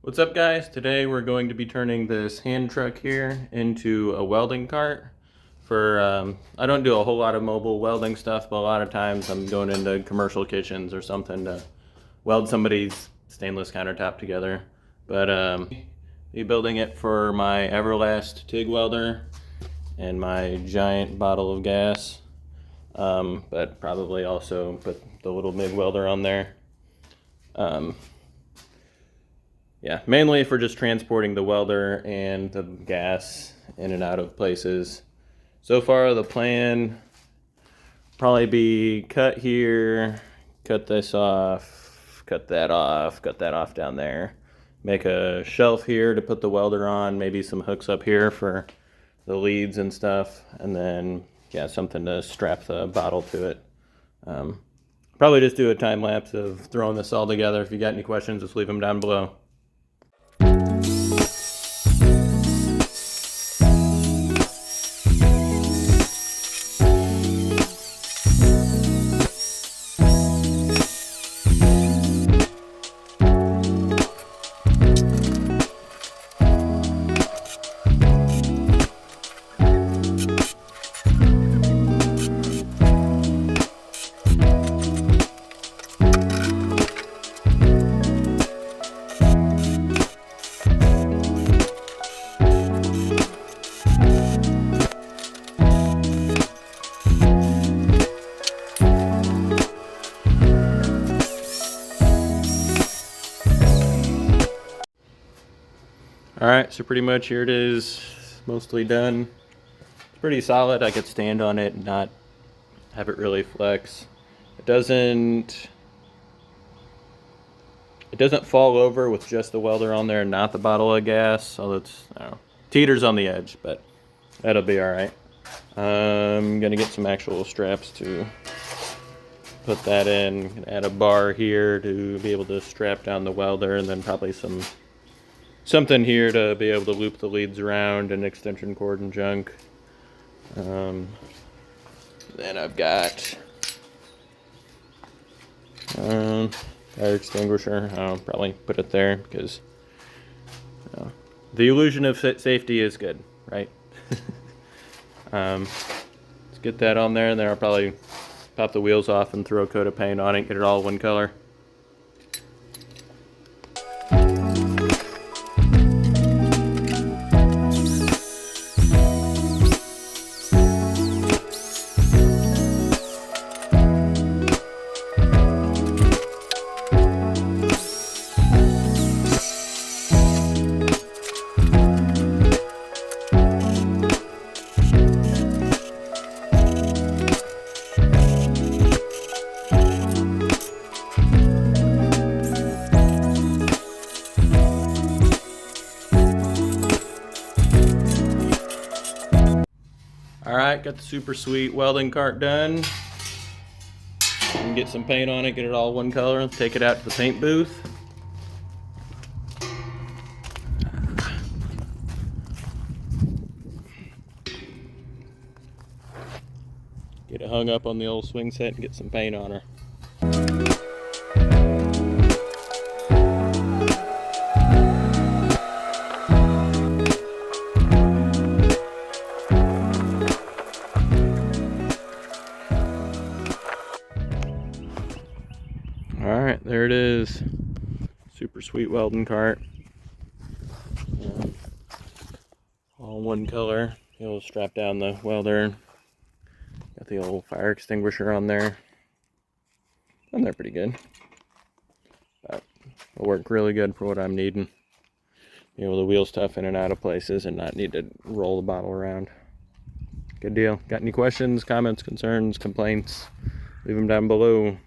What's up, guys? Today we're going to be turning this hand truck here into a welding cart for, I don't do a whole lot of mobile welding stuff, but a lot of times I'm going into commercial kitchens or something to weld somebody's stainless countertop together. But be building it for my Everlast TIG welder and my giant bottle of gas, but probably also put the little MIG welder on there. Yeah, mainly for just transporting the welder and the gas in and out of places. So far, the plan probably be cut here, cut this off, cut that off down there. Make a shelf here to put the welder on, maybe some hooks up here for the leads and stuff, and then, yeah, something to strap the bottle to it. Probably just do a time lapse of throwing this all together. If you got any questions, just leave them down below. Alright, so pretty much here it is, mostly done. It's pretty solid. I could stand on it and not have it really flex. It doesn't fall over with just the welder on there and not the bottle of gas, so it's, I don't know, teeters on the edge, but that'll be alright. I'm gonna get some actual straps to put that in, add a bar here to be able to strap down the welder, and then probably something here to be able to loop the leads around, and extension cord and junk. Then I've got fire extinguisher. I'll probably put it there because the illusion of safety is good, right? Let's get that on there, and then I'll probably pop the wheels off and throw a coat of paint on it, get it all one color. Alright, got the super sweet welding cart done. And get some paint on it, get it all one color, take it out to the paint booth. Get it hung up on the old swing set and get some paint on her. Alright, there it is. Super sweet welding cart. All one color. You'll strap down the welder. Got the old fire extinguisher on there. And they're pretty good. But it'll work really good for what I'm needing. Be able to wheel stuff in and out of places and not need to roll the bottle around. Good deal. Got any questions, comments, concerns, complaints? Leave them down below.